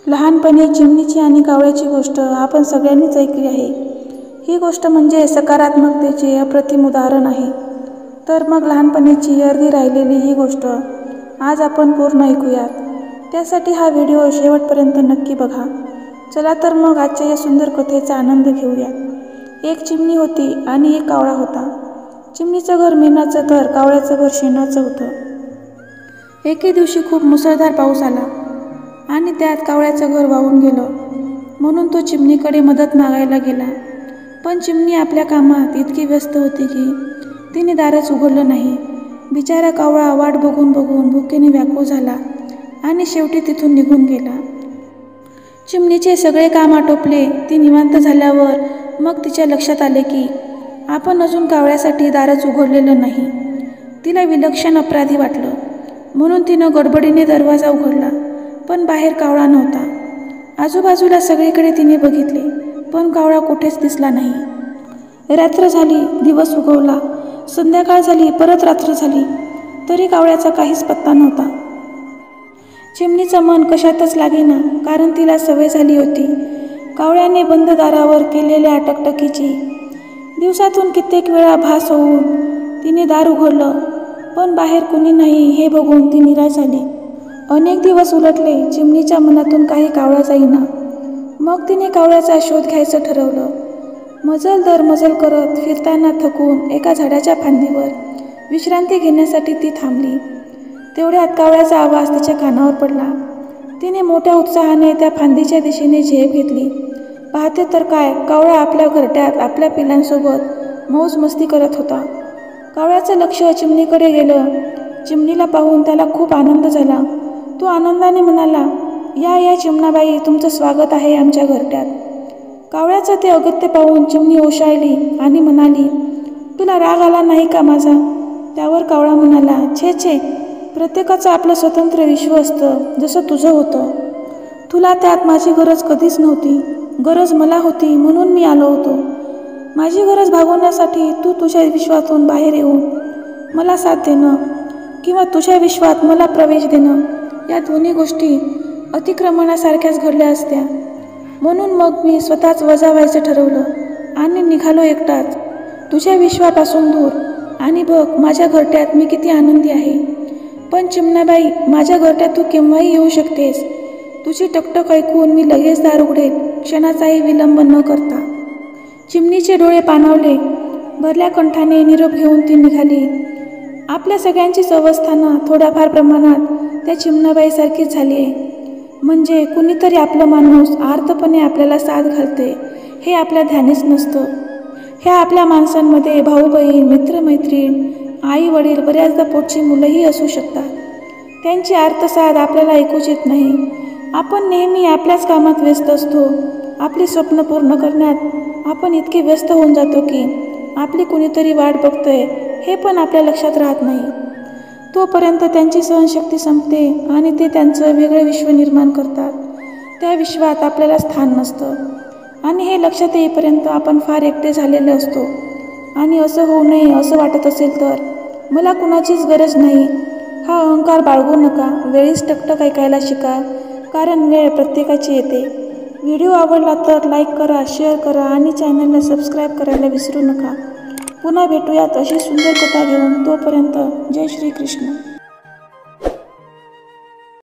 लहानपणी चिमणीची आणि कावळ्याची गोष्ट आपण सगळ्यांनीच ऐकली आहे. ही गोष्ट म्हणजे सकारात्मकतेचे अप्रतिम उदाहरण आहे. तर मग लहानपणीची अर्धी राहिलेली ही गोष्ट आज आपण पूर्ण ऐकूयात. त्यासाठी हा व्हिडिओ शेवटपर्यंत नक्की बघा. चला तर मग आजच्या या सुंदर कथेचा आनंद घेऊया. एक चिमणी होती आणि एक कावळा होता. चिमणीचं घर मेणाचं तर कावळ्याचं घर शेणाचं होतं. एके दिवशी खूप मुसळधार पाऊस आला आणि त्यात कावळ्याचं घर वाहून गेलं. म्हणून तो चिमणीकडे मदत मागायला गेला. पण चिमणी आपल्या कामात इतकी व्यस्त होती की तिने दारच उघडलं नाही. बिचारा कावळा वाट बघून बघून भुकेने व्याकुळ झाला आणि शेवटी तिथून निघून गेला. चिमणीचे सगळे काम आटोपले. ती निवांत झाल्यावर मग तिच्या लक्षात आले की आपण अजून कावळ्यासाठी दारच उघडलेलं नाही. तिला विलक्षण अपराधी वाटलं. म्हणून तिनं गडबडीने दरवाजा उघडला. पण बाहेर कावळा नव्हता. आजूबाजूला सगळीकडे तिने बघितले, पण कावळा कुठेच दिसला नाही. रात्र झाली, दिवस उगवला, संध्याकाळ झाली, परत रात्र झाली, तरी कावळ्याचा काहीच पत्ता नव्हता. चिमणीचं मन कशातच लागेना, कारण तिला सवय झाली होती कावळ्याने बंद दारावर केलेल्या टकटकीची. दिवसातून कित्येक वेळा भास होऊन तिने दार उघडलं, पण बाहेर कुणी नाही हे बघून ती निराश झाली. अनेक दिवस उलटले. चिमणीच्या मनातून काही कावळा जाईना. मग तिने कावळ्याचा शोध घ्यायचं ठरवलं. मजल दर मजल करत फिरताना थकून एका झाडाच्या फांदीवर विश्रांती घेण्यासाठी ती थांबली. तेवढ्यात कावळ्याचा आवाज तिच्या कानावर पडला. तिने मोठ्या उत्साहाने त्या फांदीच्या दिशेने झेप घेतली. पाहते तर काय, कावळा आपल्या घरट्यात आपल्या पिलांसोबत मौज मस्ती करत होता. कावळ्याचं लक्ष चिमणीकडे गेलं. चिमणीला पाहून त्याला खूप आनंद झाला. तो आनंदाने म्हणाला, या या चिमणाबाई, तुमचं स्वागत आहे आमच्या घरट्यात. कावळ्याचं ते अगत्य पाहून चिमणी ओशाळली आणि म्हणाली, तुला राग आला नाही का माझा? त्यावर कावळा म्हणाला, छे छे, प्रत्येकाचं आपलं स्वतंत्र विश्व असतं, जसं तुझं होतं. तुला त्यात माझी गरज कधीच नव्हती. गरज मला होती म्हणून मी आलो होतो. माझी गरज भागवण्यासाठी तू तुझ्या विश्वातून बाहेर येऊन मला साथ देणं किंवा तुझ्या विश्वात मला प्रवेश देणं, या दोन्ही गोष्टी अतिक्रमणासारख्याच घडल्या असत्या. म्हणून मग मी स्वतःच वजा व्हायचं ठरवलं आणि निघालो एकटाच तुझ्या विश्वापासून दूर. आणि बघ, माझ्या घरट्यात मी किती आनंदी आहे. पण चिमणाबाई, माझ्या घरट्यात तू केव्हाही येऊ शकतेस. तुझी टकटक ऐकून मी लगेच दार उघडेल, क्षणाचाही विलंब न करता. चिमणीचे डोळे पाणावले. भरल्या कंठाने निरोप घेऊन ती निघाली. आपल्या सगळ्यांचीच अवस्था ना थोड्याफार प्रमाणात त्या चिमणाबाईसारखीच झाली आहे. म्हणजे कुणीतरी आपलं माणूस आर्तपणे आपल्याला साथ घालते हे आपल्या ध्यानीच नसतं. ह्या आपल्या माणसांमध्ये भाऊ बहीण, मित्रमैत्रीण, आई वडील, बऱ्याचदा पोटची मुलंही असू शकतात. त्यांची आर्तसाद आपल्याला ऐकूच येत नाही. आपण नेहमी आपल्याच कामात व्यस्त असतो. आपली स्वप्न पूर्ण करण्यात आपण इतके व्यस्त होऊन जातो की आपली कुणीतरी वाट बघतोय हे पण आपल्या लक्षात राहत नाही. तोपर्यंत त्यांची सहनशक्ती संपते आणि ते त्यांचं वेगळं विश्व निर्माण करतात. त्या विश्वात आपल्याला स्थान नसतं आणि हे लक्षात येईपर्यंत आपण फार एकटे झालेले असतो. आणि असं होऊ नये असं वाटत असेल तर मला कुणाचीच गरज नाही हा अहंकार बाळगू नका. वेळीच टकटक ऐकायला शिका, कारण वेळ प्रत्येकाची येते. व्हिडिओ आवडला तर लाईक करा, शेअर करा आणि चॅनलला सबस्क्राईब करायला विसरू नका. पुन्हा भेटूयात अशी सुंदर कथा घेऊन. तोपर्यंत जय श्री कृष्ण.